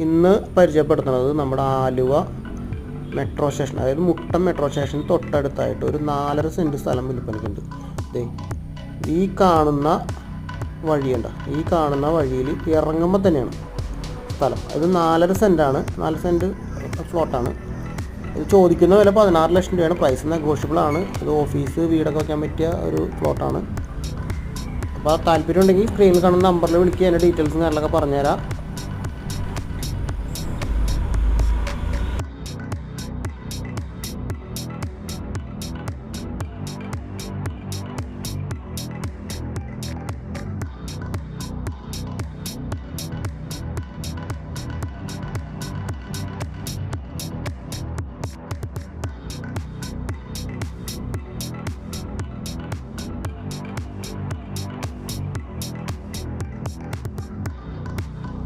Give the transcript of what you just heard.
ഇന്ന് പരിചയപ്പെടുത്തുന്നത് നമ്മുടെ ആലുവ മെട്രോ സ്റ്റേഷൻ, അതായത് മുട്ടം മെട്രോ സ്റ്റേഷൻ തൊട്ടടുത്തായിട്ട് ഒരു 4.5 സെൻറ്റ് സ്ഥലം വിൽപ്പനയ്ക്കുണ്ട്. ഈ കാണുന്ന വഴിയുണ്ട്, ഈ കാണുന്ന വഴിയിൽ ഇറങ്ങുമ്പോൾ തന്നെയാണ് സ്ഥലം. ഇത് 4.5 സെൻറ്റാണ്, 4 സെൻറ്റ് ഫ്ലോട്ടാണ്. ഇത് ചോദിക്കുന്ന വില 16 ലക്ഷം രൂപയാണ്. പ്രൈസ് നെഗോഷ്യബിൾ ആണ്. ഇത് ഓഫീസ് വീടൊക്കെ വയ്ക്കാൻ പറ്റിയ ഒരു ഫ്ലോട്ടാണ്. അപ്പോൾ താല്പര്യം ഉണ്ടെങ്കിൽ സ്ക്രീനിൽ കാണുന്ന നമ്പറിൽ വിളിക്കുക, അതിൻ്റെ ഡീറ്റെയിൽസും കാര്യങ്ങളൊക്കെ പറഞ്ഞുതരാം.